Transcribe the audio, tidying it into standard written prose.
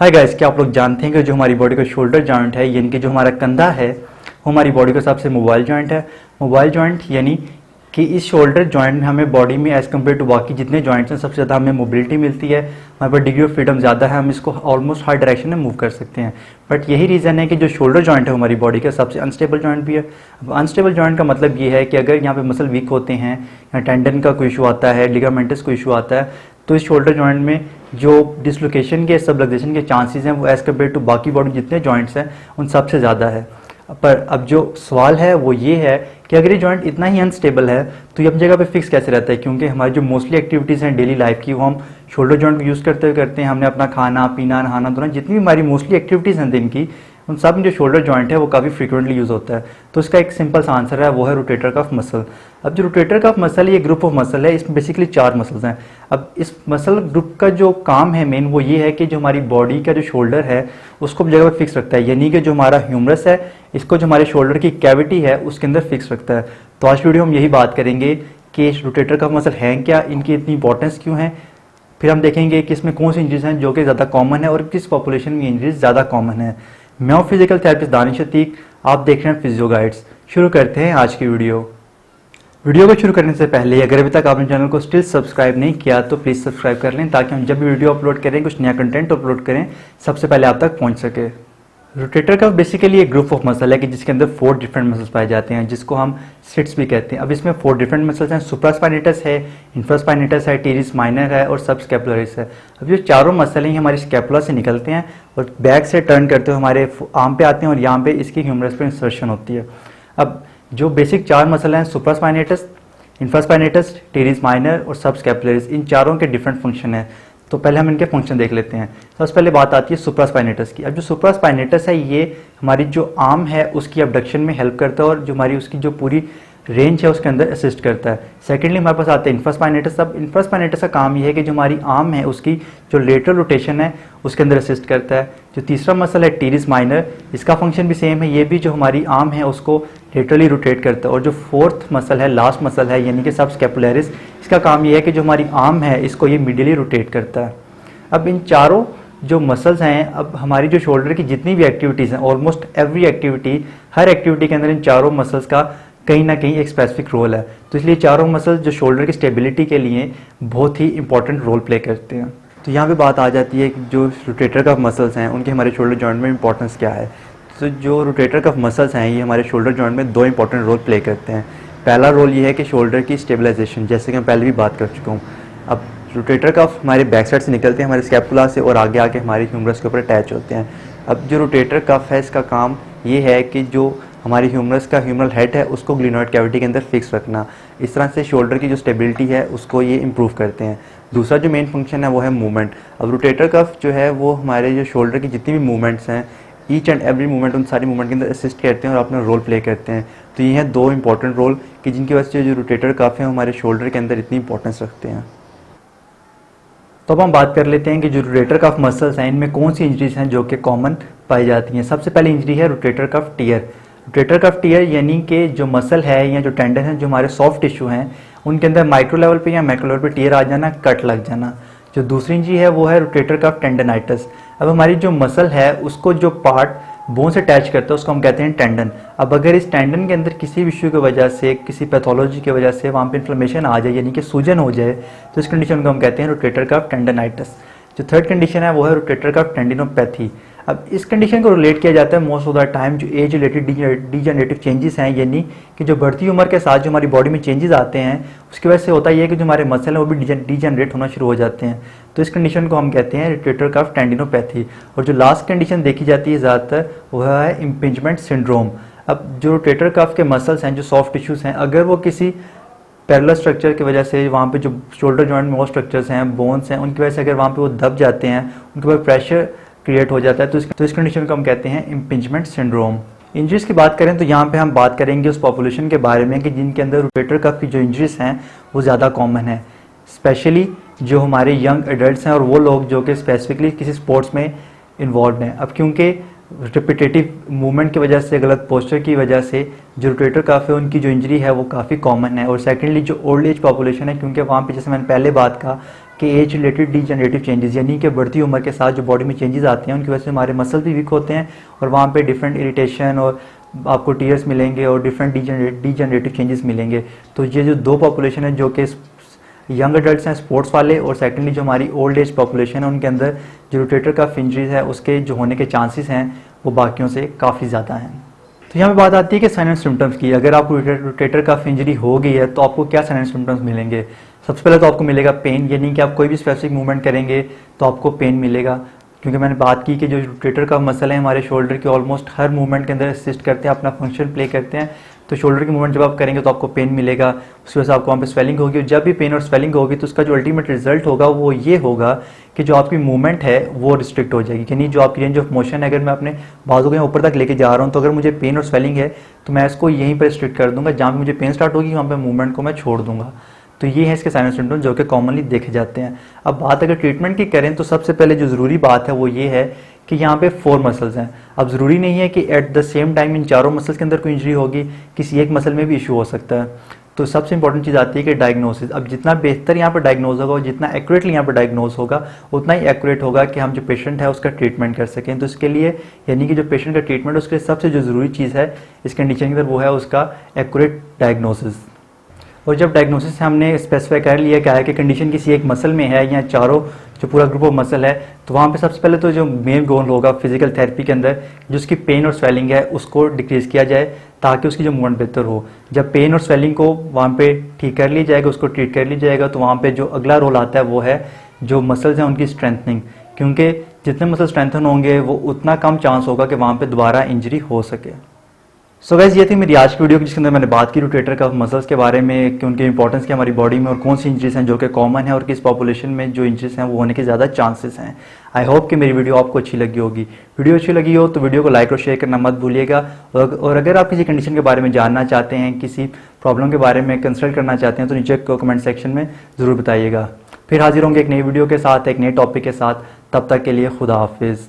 Hi guys, क्या आप लोग जानते हैं कि जो हमारी बॉडी का शोल्डर जॉइंट है यानी कि जो हमारा कंधा है वो हमारी बॉडी का सबसे मोबाइल जॉइंट है। मोबाइल जॉइंट यानी कि इस शोल्डर जॉइंट में हमें बॉडी में एज़ कम्पेयर टू बाकी जितने जॉइंट्स हैं सबसे ज़्यादा हमें मोबिलिटी मिलती है। हमारे पास डिग्री ऑफ फ्रीडम ज़्यादा है, हम इसको ऑलमोस्ट हर डायरेक्शन में मूव कर सकते हैं। बट यही रीज़न है कि जो शोल्डर जॉइंट है हमारी बॉडी का सबसे अनस्टेबल जॉइंट भी है। अब अनस्टेबल जॉइंट का मतलब ये है कि अगर यहाँ पे मसल वीक होते हैं या टेंडन का कोई इशू आता है, लिगामेंटस कोई इशू आता है, तो इस शोल्डर जॉइंट में जो डिसलोकेशन के सबलक्सेशन के चांसेस हैं वो एज़ कम्पेयर टू बाकी बॉडी जितने जॉइंट्स हैं उन सबसे ज़्यादा है। पर अब जो सवाल है वो ये है कि अगर ये जॉइंट इतना ही अनस्टेबल है तो ये अपनी जगह पे फिक्स कैसे रहता है, क्योंकि हमारी जो मोस्टली एक्टिविटीज़ हैं डेली लाइफ की वो हम शोल्डर जॉइंट को यूज़ करते हुए करते हैं। हमने अपना खाना पीना नहाना धोना जितनी भी हमारी मोस्टली एक्टिविटीज़ हैं दिन की, उन सब में जो शोल्डर जॉइंट है वो काफ़ी फ्रीक्वेंटली यूज़ होता है। तो इसका एक सिंपल सा आंसर है, वो है रोटेटर कफ मसल। अब जो रोटेटर कफ मसल है ये ग्रुप ऑफ मसल है, इसमें बेसिकली 4 मसल्स हैं। अब इस मसल ग्रुप का जो काम है मेन वो ये है कि जो हमारी बॉडी का जो शोल्डर है उसको जगह पर फिक्स रखता है, यानी कि जो हमारा ह्यूमरस है इसको जो हमारे शोल्डर की कैविटी है उसके अंदर फिक्स रखता है। तो आज वीडियो हम यही बात करेंगे कि रोटेटर कफ मसल हैं क्या, इनकी इतनी इंपॉर्टेंस क्यों है, फिर हम देखेंगे कि इसमें कौन सी इंजरीज हैं जो कि ज़्यादा कॉमन है और किस पॉपुलेशन में इंजरीज ज़्यादा कॉमन है। मैं हूं फिजिकल थेरेपिस्ट दानिश अतीक, आप देख रहे हैं फिजियो गाइड्स। शुरू करते हैं आज की वीडियो को शुरू करने से पहले अगर अभी तक आपने चैनल को स्टिल सब्सक्राइब नहीं किया तो प्लीज़ सब्सक्राइब कर लें, ताकि हम जब भी वीडियो अपलोड करें, कुछ नया कंटेंट अपलोड करें, सबसे पहले आप तक पहुंच सके। रोटेटर कफ बेसिकली एक ग्रुप ऑफ मसल है कि जिसके अंदर 4 डिफरेंट मसल्स पाए जाते हैं, जिसको हम सिट्स भी कहते हैं। अब इसमें 4 डिफरेंट मसल्स हैं, सुप्रास्पाइनेटस है, इंफ्रास्पाइनेटस है, टीरिस माइनर है और सबस्कैपुलरिस है। अब जो चारों मसल हैं हमारी स्कैपुला से निकलते हैं और बैक से टर्न करते हुए हमारे आर्म पे आते हैं और यहाँ पे इसकी ह्यूमरस पे इंसर्शन होती है। अब जो बेसिक 4 मसल हैं, सुप्रास्पाइनेटस, इंफ्रास्पाइनेटस, टीरिस माइनर और सबस्कैपुलरिस, इन चारों के डिफरेंट फंक्शन है। तो पहले हम इनके फंक्शन देख लेते हैं। सबसे पहले बात आती है सुप्रास्पाइनेटस की। अब जो सुप्रास्पाइनेटस है ये हमारी जो आर्म है उसकी अबडक्शन में हेल्प करता है और जो हमारी उसकी जो पूरी रेंज है उसके अंदर असिस्ट करता है। सेकेंडली हमारे पास आते हैं इंफ्रास्पाइनेटस। अब इंफ्रास्पाइनेटस का काम ये है कि जो हमारी आर्म है उसकी जो लेटरल रोटेशन है उसके अंदर असिस्ट करता है। जो तीसरा मसल है टीरिस माइनर, इसका फंक्शन भी सेम है, ये भी जो हमारी आर्म है उसको लेटरली रोटेट करता है। और जो फोर्थ मसल है, लास्ट मसल है, यानी कि सबस्कैपुलरिस, इसका काम ये है कि जो हमारी आर्म है इसको ये मिडियली रोटेट करता है। अब इन चारों जो मसल्स हैं, अब हमारी जो शोल्डर की जितनी भी एक्टिविटीज़ हैं, ऑलमोस्ट एवरी एक्टिविटी, हर एक्टिविटी के अंदर इन चारों मसल्स का कहीं ना कहीं एक स्पेसिफिक रोल है। तो इसलिए चारों मसल्स जो शोल्डर की स्टेबिलिटी के लिए बहुत ही इंपॉर्टेंट रोल प्ले करते हैं। तो यहाँ पे बात आ जाती है कि जो रोटेटर कफ मसल्स हैं उनके हमारे शोल्डर जॉइंट में इंपॉर्टेंस क्या है। तो जो रोटेटर कफ मसल्स हैं ये हमारे शोल्डर जॉइंट में 2 इंपॉर्टेंट रोल प्ले करते हैं। पहला रोल ये है कि शोल्डर की स्टेबलाइजेशन, जैसे कि मैं पहले भी बात कर चुका हूँ। अब रोटेटर कफ हमारे बैक साइड से निकलते हैं हमारे स्कैपुला से और आगे आके हमारे ह्यूमरस के ऊपर अटैच होते हैं। अब जो रोटेटर कफ है इसका काम ये है कि जो हमारी ह्यूमरस का ह्यूमरल हेड है उसको ग्लिनोइड कैविटी के अंदर फिक्स रखना। इस तरह से शोल्डर की जो स्टेबिलिटी है उसको ये इंप्रूव करते हैं। दूसरा जो मेन फंक्शन है वो है मूवमेंट। अब रोटेटर कफ जो है वो हमारे जो शोल्डर की जितनी भी मूवमेंट्स हैं, ईच एंड एवरी मूवमेंट, उन सारी मूवमेंट के अंदर असिस्ट करते हैं और अपना रोल प्ले करते हैं। तो ये हैं 2 इंपॉर्टेंट रोल कि जिनकी वजह से जो रोटेटर कफ है हमारे शोल्डर के अंदर इतनी इंपॉर्टेंस रखते हैं। तो अब हम बात कर लेते हैं कि जो रोटेटर कफ मसल्स हैं इनमें कौन सी इंजरीज हैं जो कि कॉमन पाई जाती हैं। सबसे पहली इंजरी है rotator cuff tear. Rotator cuff tear यानी कि जो मसल है या जो टेंडन है, जो हमारे सॉफ्ट टिश्यू हैं, उनके अंदर माइक्रो लेवल पे या मैक्रो लेवल पे टियर आ जाना, कट लग जाना। जो दूसरी इंजरी है वो है रोटेटर कफ टेंडनाइटिस। अब हमारी जो मसल है उसको जो पार्ट बोन से अटैच करता है उसको हम कहते हैं टेंडन। अब अगर इस टेंडन के अंदर किसी भी इश्यू की वजह से, किसी पैथोलॉजी की वजह से वहाँ पे इन्फ्लेमेशन आ जाए, यानी कि सूजन हो जाए, तो इस कंडीशन को हम कहते हैं रोटेटर कफ टेंडनाइटिस। जो थर्ड कंडीशन है वो है रोटेटर कफ टेंडिनोपैथी। अब इस कंडीशन को रिलेट किया जाता है मोस्ट ऑफ द टाइम जो एज रिलेटेड डीजनरेटिव चेंजेस हैं, यानी कि जो बढ़ती उम्र के साथ जो हमारी बॉडी में चेंजेस आते हैं उसकी वजह से होता है कि जो हमारे मसल हैं वो भी डीजनरेट होना शुरू हो जाते हैं। तो इस कंडीशन को हम कहते हैं रोटेटर कफ टेंडिनोपैथी। और जो लास्ट कंडीशन देखी जाती है ज़्यादातर वो है इम्पिंजमेंट सिंड्रोम। अब जो रोटेटर कफ के मसल्स हैं, जो सॉफ्ट टिश्यूज़ हैं, अगर वो किसी पैरेलल स्ट्रक्चर की वजह से वहाँ पे जो शोल्डर जॉइंट में वो स्ट्रक्चर्स हैं, बोन्स हैं, उनकी वजह से अगर वहाँ पे वो दब जाते हैं, उनके ऊपर प्रेशर क्रिएट हो जाता है, तो इस कंडीशन को हम कहते हैं इम्पिंजमेंट सिंड्रोम। इंजरीज की बात करें तो यहाँ पे हम बात करेंगे उस पॉपुलेशन के बारे में कि जिनके अंदर रोटेटर कफ की जो इंजरीज हैं वो ज़्यादा कॉमन है, स्पेशली जो हमारे यंग एडल्ट्स हैं और वो लोग जो कि स्पेसिफिकली किसी स्पोर्ट्स में इन्वॉल्व हैं। अब क्योंकि रिपीटेटिव मूवमेंट की वजह से, गलत पोस्चर की वजह से जो रोटेटर कफ है उनकी जो इंजरी है वो काफ़ी कॉमन है। और सेकेंडली जो ओल्ड एज पॉपुलेशन है, क्योंकि वहाँ पे जैसे मैंने पहले बात कहा कि एज रिलेटेड डीजनरेटिव चेंजेस, यानी कि बढ़ती उम्र के साथ जो बॉडी में चेंजेस आते हैं उनकी वजह से हमारे मसल भी वीक होते हैं और वहाँ पे डिफरेंट इरिटेशन और आपको टीयर्स मिलेंगे और डिफरेंट डीजनरेटिव चेंजेस मिलेंगे। तो ये जो दो पॉपुलेशन है जो कि यंग एडल्ट्स हैं स्पोर्ट्स वाले, और सेकेंडली जो हमारी ओल्ड एज पॉपुलेशन है उनके अंदर जो रोटेटर कफ इंजरीज है उसके जो होने के चांसेस हैं वो बाकियों से काफ़ी ज़्यादा हैं। तो यहाँ पे बात आती है कि साइन एंड सिम्टम्स की। अगर आपको रोटेटर कफ इंजरी हो गई है तो आपको क्या साइन एंड सिम्टम्स मिलेंगे। सबसे पहले तो आपको मिलेगा पेन, यानी कि आप कोई भी स्पेसिफिक मूवमेंट करेंगे तो आपको पेन मिलेगा, क्योंकि मैंने बात की कि जो रोटेटर का मसल है हमारे शोल्डर के ऑलमोस्ट हर मूवमेंट के अंदर असिस्ट करते हैं, अपना फंक्शन प्ले करते हैं। तो शोल्डर की मूवमेंट जब आप करेंगे तो आपको पेन मिलेगा, उसकी वजह से आपको वहाँ पे स्वेलिंग होगी, और जब भी पेन और स्वेलिंग होगी तो उसका जो अल्टीमेट रिजल्ट होगा वो ये होगा कि जो आपकी मूवमेंट है वो रिस्ट्रिक्ट हो जाएगी, यानी जो आपकी रेंज ऑफ मोशन है, अगर मैं अपने बाजू को यहाँ ऊपर तक लेके जा रहा हूँ तो अगर मुझे पेन और स्वेलिंग है तो मैं इसको यहीं पर रिस्ट्रिक्ट कर दूंगा, जहाँ पर मुझे पेन स्टार्ट होगी वहाँ पर मूवमेंट को मैं छोड़ दूंगा। तो ये है इसके साइन एंड सिम्टम्स जो कि कॉमनली देखे जाते हैं। अब बात अगर ट्रीटमेंट की करें तो सबसे पहले जो ज़रूरी बात है वो ये है कि यहाँ पे 4 मसल्स हैं। अब ज़रूरी नहीं है कि at the same time in चारों मसल्स के अंदर कोई इंजरी होगी, किसी एक मसल में भी इशू हो सकता है। तो सबसे इंपॉर्टेंट चीज़ आती है कि डायग्नोसिस। अब जितना बेहतर यहाँ पर डायग्नोज होगा और जितना एक्यूरेटली यहाँ पर डायग्नोज होगा उतना ही एक्यूरेट होगा कि हम जो पेशेंट है उसका ट्रीटमेंट कर सकें। तो इसके लिए यानी कि जो पेशेंट का ट्रीटमेंट उसके सबसे जो ज़रूरी चीज़ है इस कंडीशन के अंदर वो है उसका एक्यूरेट डायग्नोसिस। और जब डायग्नोसिस से हमने स्पेसिफाई कर लिया क्या है कि कंडीशन किसी एक मसल में है या चारों जो पूरा ग्रुप ऑफ मसल है, तो वहाँ पे सबसे पहले तो जो मेन गोल होगा फिजिकल थेरेपी के अंदर जो उसकी पेन और स्वेलिंग है उसको डिक्रीज़ किया जाए ताकि उसकी जो मूवमेंट बेहतर हो। जब पेन और स्वेलिंग को वहाँ पे ठीक कर लिया जाएगा, उसको ट्रीट कर लिया जाएगा, तो वहाँ पे जो अगला रोल आता है वो है जो मसल्स हैं उनकी स्ट्रेंथनिंग, क्योंकि जितने मसल स्ट्रेंथन होंगे वो उतना कम चांस होगा कि वहाँ पर दोबारा इंजरी हो सके। सो गाइस ये थी मेरी आज की वीडियो जिसके अंदर मैंने बात की रोटेटर कफ मसल्स के बारे में कि उनके इंपॉर्टेंस की हमारी बॉडी में और कौन सी इंजरीज हैं जो कि कॉमन है और किस पॉपुलेशन में जो इंजरीज हैं वो होने के ज़्यादा चांसेस हैं। आई होप कि मेरी वीडियो आपको अच्छी लगी होगी। वीडियो अच्छी लगी हो तो वीडियो को लाइक और शेयर करना मत भूलिएगा, और अगर आप किसी कंडीशन के बारे में जानना चाहते हैं, किसी प्रॉब्लम के बारे में कंसल्ट करना चाहते हैं तो नीचे कमेंट सेक्शन में ज़रूर बताइएगा। फिर हाजिर होंगे एक नई वीडियो के साथ, एक नए टॉपिक के साथ। तब तक के लिए खुदा हाफिज़।